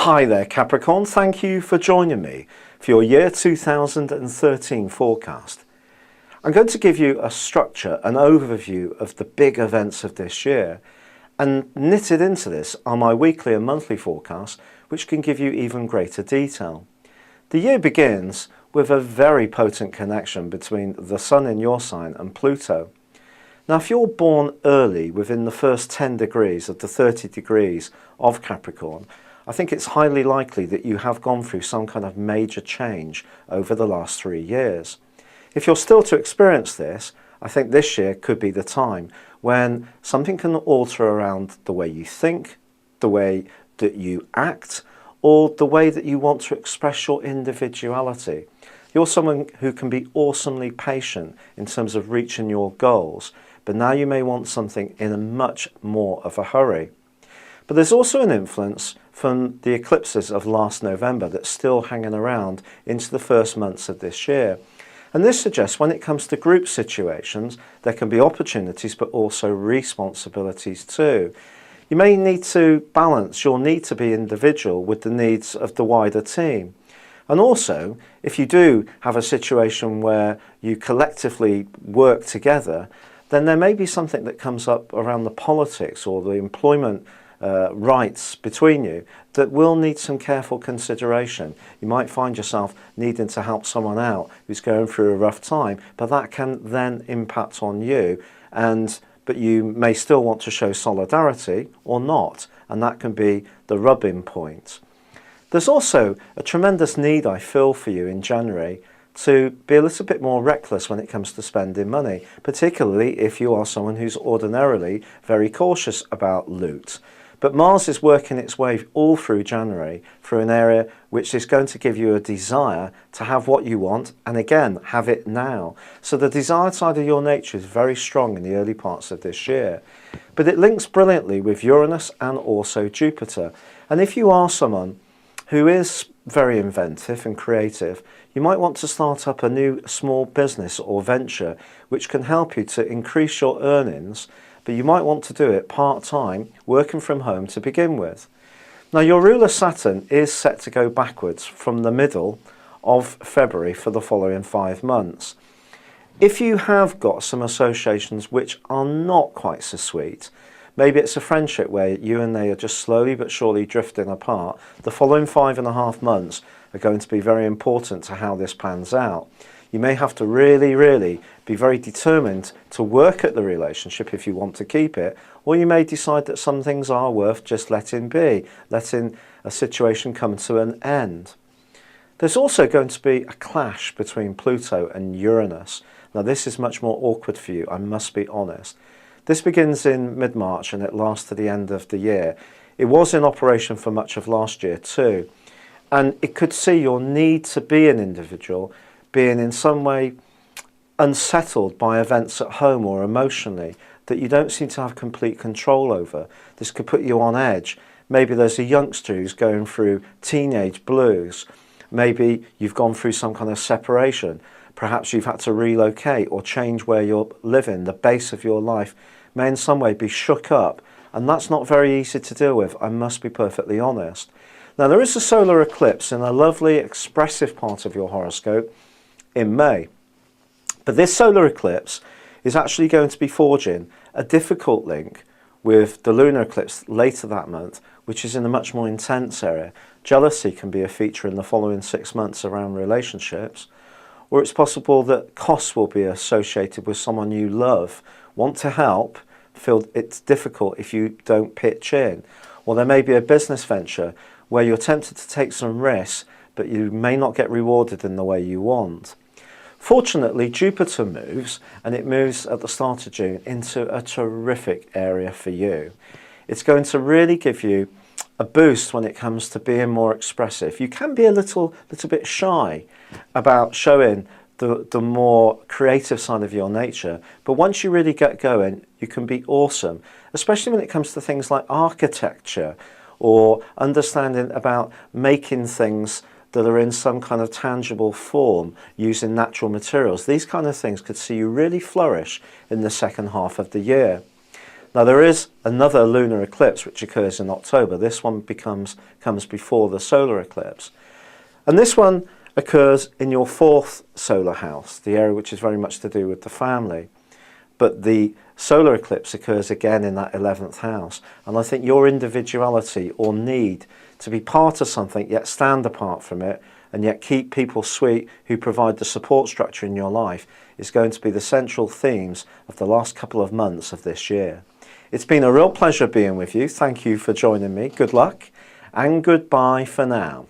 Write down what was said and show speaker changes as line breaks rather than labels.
Hi there Capricorn, thank you for joining me for your year 2013 forecast. I'm going to give you a structure, an overview of the big events of this year, and knitted into this are my weekly and monthly forecasts, which can give you even greater detail. The year begins with a very potent connection between the Sun in your sign and Pluto. Now if you're born early within the first 10 degrees of the 30 degrees of Capricorn, I think it's highly likely that you have gone through some kind of major change over the last 3 years. If you're still to experience this, I think this year could be the time when something can alter around the way you think, the way that you act, or the way that you want to express your individuality. You're someone who can be awesomely patient in terms of reaching your goals, but now you may want something in a much more of a hurry. But there's also an influence from the eclipses of last November that's still hanging around into the first months of this year. And this suggests when it comes to group situations, there can be opportunities but also responsibilities too. You may need to balance your need to be individual with the needs of the wider team. And also, if you do have a situation where you collectively work together, then there may be something that comes up around the politics or the employment rights between you that will need some careful consideration. You might find yourself needing to help someone out who's going through a rough time, but that can then impact on you, but you may still want to show solidarity or not, and that can be the rubbing point. There's also a tremendous need I feel for you in January to be a little bit more reckless when it comes to spending money, particularly if you are someone who's ordinarily very cautious about loot. But Mars is working its way all through January through an area which is going to give you a desire to have what you want, and again, have it now. So the desired side of your nature is very strong in the early parts of this year. But it links brilliantly with Uranus and also Jupiter. And if you are someone who is very inventive and creative, you might want to start up a new small business or venture which can help you to increase your earnings, but you might want to do it part-time, working from home to begin with. Now your ruler Saturn is set to go backwards from the middle of February for the following 5 months. If you have got some associations which are not quite so sweet, maybe it's a friendship where you and they are just slowly but surely drifting apart, the following 5.5 months are going to be very important to how this pans out. You may have to really be very determined to work at the relationship if you want to keep it, or you may decide that some things are worth just letting be, letting a situation come to an end. There's also going to be a clash between Pluto and Uranus. Now this is much more awkward for you, I must be honest. This begins in mid-March and it lasts to the end of the year. It was in operation for much of last year too, and it could see your need to be an individual being in some way unsettled by events at home or emotionally that you don't seem to have complete control over. This could put you on edge. Maybe there's a youngster who's going through teenage blues. Maybe you've gone through some kind of separation. Perhaps you've had to relocate or change where you're living. The base of your life may in some way be shook up, and that's not very easy to deal with, I must be perfectly honest. Now there is a solar eclipse in a lovely expressive part of your horoscope in May. But this solar eclipse is actually going to be forging a difficult link with the lunar eclipse later that month, which is in a much more intense area. Jealousy can be a feature in the following 6 months around relationships, or it's possible that costs will be associated with someone you love, want to help, feel it's difficult if you don't pitch in. Or there may be a business venture where you're tempted to take some risks, but you may not get rewarded in the way you want. Fortunately, Jupiter moves, and it moves at the start of June into a terrific area for you. It's going to really give you a boost when it comes to being more expressive. You can be a little bit shy about showing the more creative side of your nature, but once you really get going, you can be awesome, especially when it comes to things like architecture or understanding about making things that are in some kind of tangible form using natural materials. These kind of things could see you really flourish in the second half of the year. Now there is another lunar eclipse which occurs in October. This one comes before the solar eclipse. And this one occurs in your 4th solar house, the area which is very much to do with the family. But the solar eclipse occurs again in that 11th house. And I think your individuality or need to be part of something yet stand apart from it and yet keep people sweet who provide the support structure in your life is going to be the central themes of the last couple of months of this year. It's been a real pleasure being with you. Thank you for joining me. Good luck and goodbye for now.